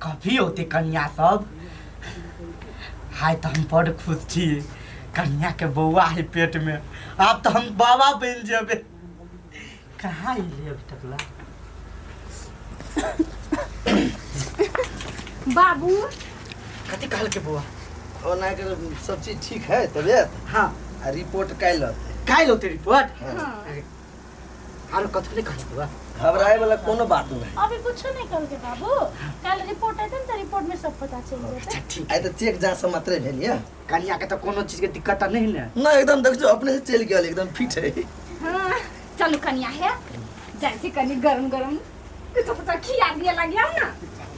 कभी होते कन्या सब। हाय तो हम बड़ खुश छी, कन्या के बउआ है पेट में। अब तो हम बाबा बन जेबे। कहाँ अइले अभी तक ला? बाबू कथी कहल के बउआ? ओना के सब चीज ठीक है तबियत? हाँ रिपोर्ट काल होते। काल होते रिपोर्ट? हाँ। आरो कथी नहीं कहल बउआ? घबराए वाला कोनो बात नहीं। अभी कुछ नहीं कल के बाबू, कल रिपोर्ट आते तो रिपोर्ट में सब पता चल अच्छा जाता। ठीक। आई तो चेक जांच से मात्र भेलिए। कन्या के तो कोनो चीज के दिक्कत नहीं ना? ना एकदम देख जो अपने से चल गया एकदम फिट है। हाँ चलो कन्या है जैसे कनी गरम गरम कुछ पता खिया दिया लग गया ना।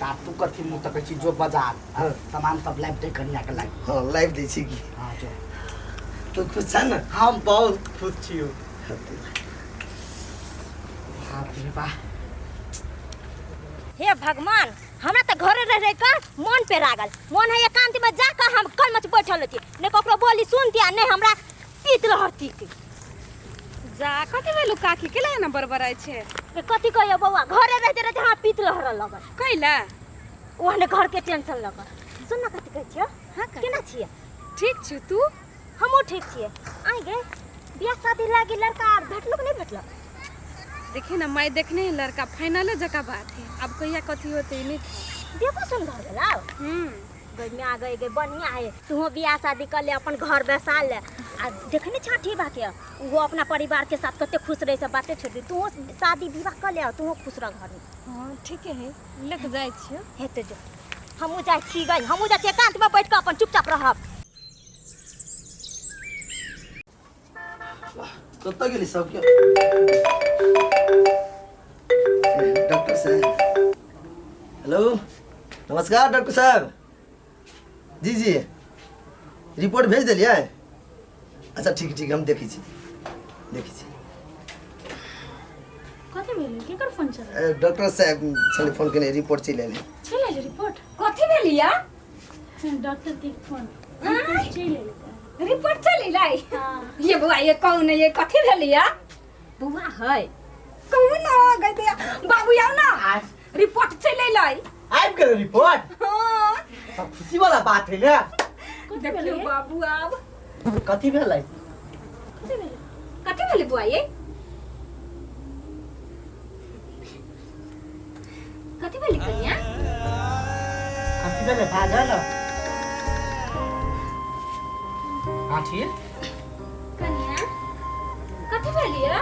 ता तू कथी मुंह तक चीज जो बाजार सामान सब लाइव दे कन्या के लाइव। हां लाइव दै छी की। हां जो तो खुश छ न? हम बहुत खुश छी। हां रे बा। हे भगवान, हमरा त घरे रह रह कर मन पे लागल। मन है एकांत में जाकर हम कल मच बैठल थी, ने ककरो बोली सुनती आ ने हमरा पीत रहती थी। जा कथि भेलु काकी के लाना बरबराय छे? के कथि कहियो बौआ, घरे रहते रहते हमरा पीत रहल लगल। कैला ओहने घर के टेंशन लगल। सुन ना कथि कहै छियै? हां केना छियै? ठीक छ तू? हमहु ठीक छियै। आइ गे बियाह शादी लागी लड़का भेटलो कि नहीं भेटलो? देखे ना मैं देखने ही लड़का फाइनल जगह बात है। अब कहिया कथी होते नहीं। देखो सुन घर गेलाओ। गई आ गई बढ़िया है। तू बियाह शादी कर ले, अपन घर बैसा ले। आ देखने छठी बा के वो अपना परिवार के साथ कते खुश रहे सब बातें छोड़ दी। तू शादी विवाह कर ले, तू खुश रह घर में। हां ठीक है लेके जाय छियो। हेते जो हमहु जाय छी गई, हमहु जा छी एकांत में बैठ के अपन चुपचाप रहब। कत्ता गेली सब के? डॉक्टर साहब। हेलो नमस्कार डॉक्टर साहब। जी जी रिपोर्ट भेज दिलिए? अच्छा ठीक ठीक हम देखी छी। कथि भेल के कर फोन चला? डॉक्टर साहब छले फोन केने रिपोर्ट चले ले। चले रिपोर्ट कथि भेलिया? डॉक्टर के फोन चले रिपोर्ट चली लाई। हां ये बुआ ये कौन है? ये कथि भेलिया? बुआ है कौन हो गई दिया? बाबू आओ ना। आज रिपोर्ट चले लाई। आइब गेल रिपोर्ट। हां सब खुशी वाला बात है ना? देखियो बाबू अब कथी भेलै? कथि भेले बुआ ये? कथि भेले कन्या? कथी भेलै भागल? आठी कन्या कथि भेलिया?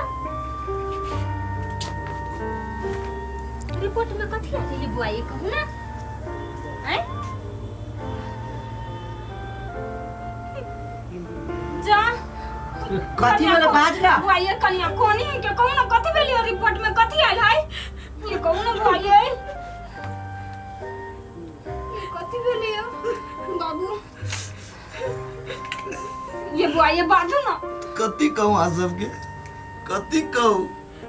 रिपोर्ट में कथि आ गेली बुआ ये कहू ना? हैं? जा कथी भेलै भागला? बुआ ये कन्या कोनी है के कहू ना कथि भेलिया रिपोर्ट में कथि आइल है? ये कहू ना बुआ ये कथि भेलिया? बाबू ये बुआ ये बाजू ना। कति कहूँ आ सबके? कति कहूँ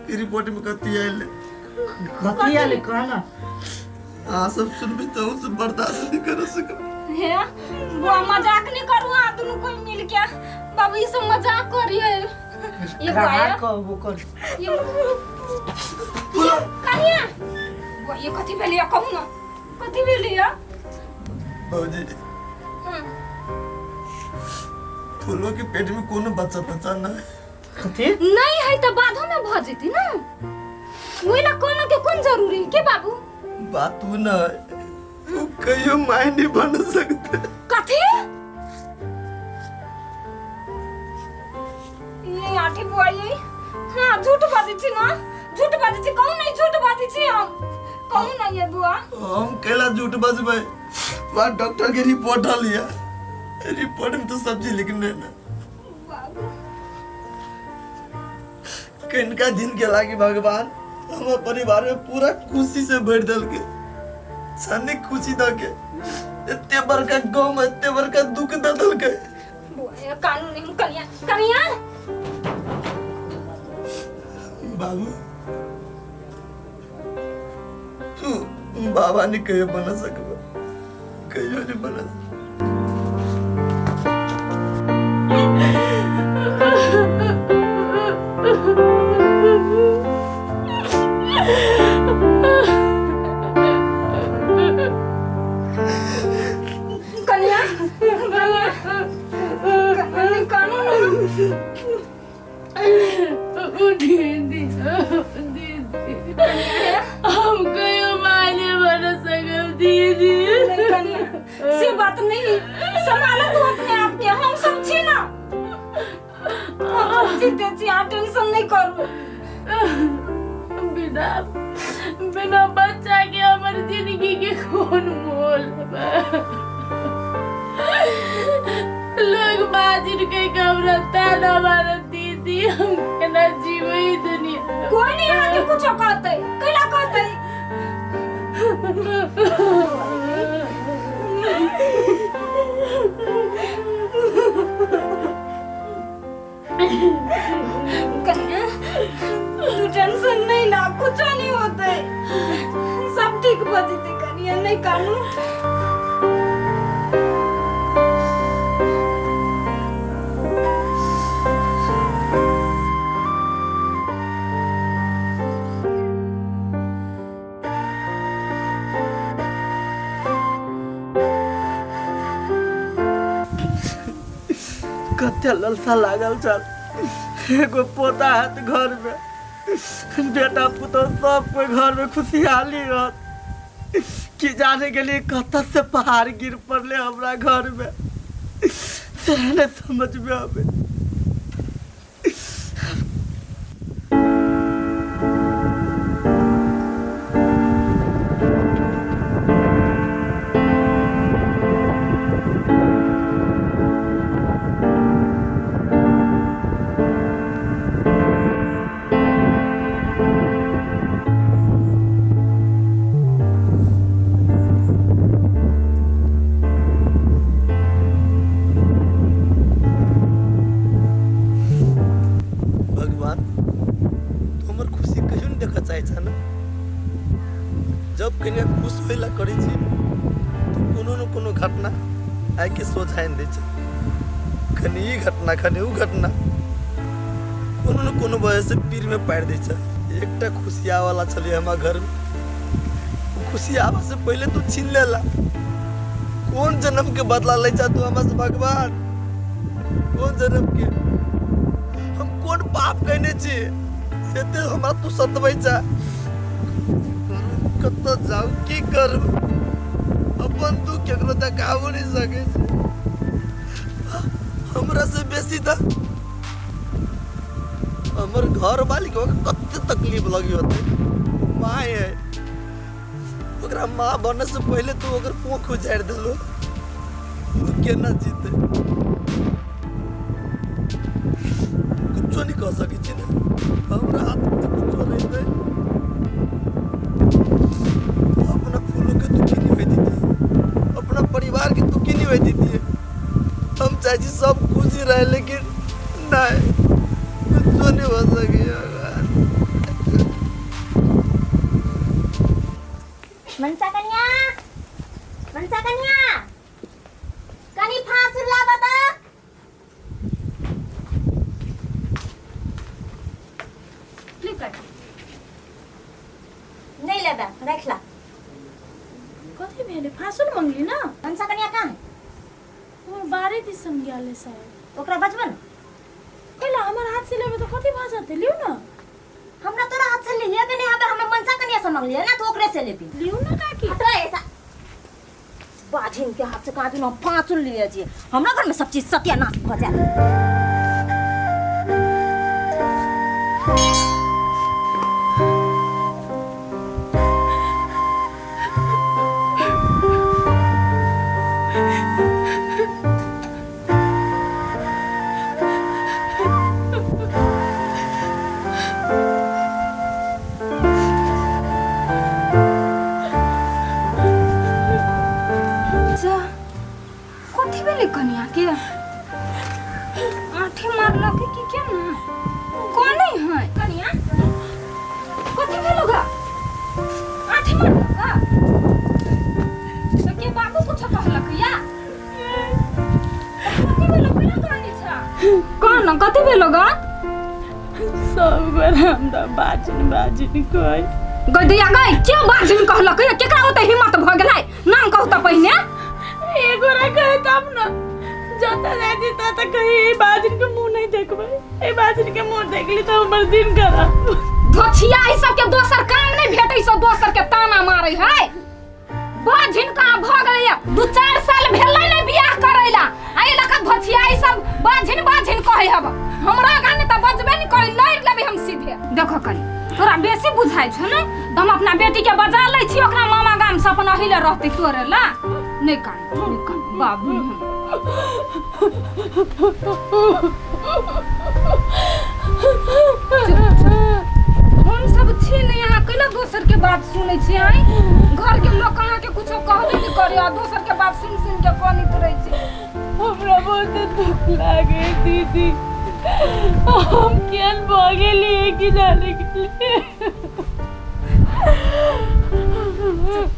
कि रिपोर्ट में कति आइल? कथी आले कहना? हाँ सब सुनबे तो सब बर्दाश्त नहीं कर सकब। हे बुआ मजाक नहीं करू आ दोनों कोई मिल के। बाबू ये सब मजाक करिए। ये बुआ कहाँ ये कहबो कर? कन्या बुआ ये कथि भेलिया कहू ना? कथि भेलिया? बाबूजी फूलों के पेट में कोनो बच्चा तचा ना है। कथी? नहीं है तो बादों में भ जेती ना। वही ना कोनो के कौन जरूरी है के बाबू? बात वो ना है वो कहियो माय नहीं बन सकते। कथि? ये आठी बुआ ये हाँ झूठ बाजी छी ना? झूठ बाजी छी कहू नहीं झूठ बाजी छी हम कहू ना ये बुआ। हम केला झूठ बजबै? वहाँ डॉक्टर के रिपोर्ट आ लिया। रिपोर्ट में तो सब चीज लिखने ना। किनका दिन के लागी भगवान हमारे परिवार में पूरा खुशी से भर दल के सानी खुशी द के इतने बड़का गांव में इतने बड़का दुख द दल के। बुआ कानून नहीं कन्या कन्या बाबू तू बाबा ने कहियो बना सकबा? कहियो नहीं बना दीदी हम कहीं मायने बना सके दीदी। से बात नहीं, संभालो तू अपने आप के, हम समझी ना। जीते जी आप टेंशन नहीं करो। बिना बच्चा के हमारी जिंदगी के कौन मोल लोग बाजिर के कमरा ताना मारा दीदी, हम केना जीवे ही दुनिया। कोई नहीं आके कुछ कहते, कैला कहते। कन्या तू टेंशन नहीं ला, कुछ नहीं होता, सब ठीक हो जाते कन्या, नहीं कानू। कते ललसा लागल चल, एगो पोता है घर में, बेटा पुतो सब कोई घर में खुशहाली रहत, कि जाने के लिए कत से पहाड़ गिर पड़ले हमरा घर में, से समझ में आवे। जब कन्या खुश होला करी छी तो कोनो न कोनो घटना आइ के सोझाइन दै छै, खनी ई घटना खनी उ घटना कोनो न कोनो वजह से पीर में पाड़ दै छै। एकटा खुशिया वाला छले हमरा घर में, खुशी आवा से पहले तू छीन लेला। कौन जन्म के बदला ले जा तू हमरा से भगवान? कौन जन्म के हम कौन पाप करने छी से ते हमरा तू सतबै जा। कत जाऊ की कर, अपन तू केकरो देखाबो नहीं सके छै। हमरा से बेसी त हमर घर वाली को कते तकलीफ लगी होते। माँ है, ओकरा माँ बनने से पहले तू ओकर पोख उजाड़ देलो, तू केना जीते? कुछो नहीं कह सकै छी ना, हमरा हाथ में कुछो नहीं दे। अपना फूलों के दुखी नहीं हुई थी, अपना परिवार की दुखी नहीं हुई थी। हम चाहे सब खुशी रहे, लेकिन नहीं, कुछ नहीं हो सके। मनसा कन्या, मनसा कन्या, कनी फांस ला बता। नहीं लेबा, रख ला। कथी भेले? फांसुल मंगली ना? मनसा कन्या कहाँ है? वो बारे दी समझाले साहब। ओकरा बचबन कैला हमर हाथ से लेबे तो कथी भाषाते लियो ना। हमरा तोरा हाथ से ले लिया के नहीं, हमें हमें मनसा कन्या से मांग लिया ना, तो ओकरे से लेबी। लियो ना काकी। तो ऐसा बाजिन के हाथ से कहाँ तू ना फांसुल लिए जी। हमरा घर में सब चीज सत्यानाश हो जाए। कन्या के आठी मारला के की क्या ना कौन नहीं है कन्या? कथी भेलोगा? आठी मारला तो के बाबू कुछ कहलक या? कथी भेलो बिना कहनी छा? कौन कथी भेलोगा? सब बार हमरा बाजिन बाजिन कोई गदिया गई क्यों बाजिन कहलक या? केकरा ओते हिम्मत भ गेलै? नाम कहू त पहिने। एगो रे कहे तब ना, जाता जाती ता कहीं बाजिन के मुंह नहीं देख लगली तो हमर दिन खराब। धोछिया ई सब के दोसर काम नहीं भेटै सो दोसर के ताना मारै है। बाझिन का भ गेलै 2-4 साल भेलै ने बियाह करैला आइ लका धोछिया ई सब बाझिन कहै हब। हमरा गाने त बजबे नहीं करै लड़ लेबे हम सीधे। देखो कनी तोरा बेसी बुझाइ छ ने त हम अपना बेटी के बजा लै छी ओकरा मामा गाम से अपन अहिले रहतै तोरे ला नहीं कान बाबू हम सब छी नहीं यहाँ कैला दोसर के बात सुनै छी आई घर के लोग कहाँ के कुछ कहबे नहीं करे आ दोसर के बात सुन के कानित रहै छी। हमरा बहुत दुख लागे दीदी। हम केन भागे लिए कि जाने के लिए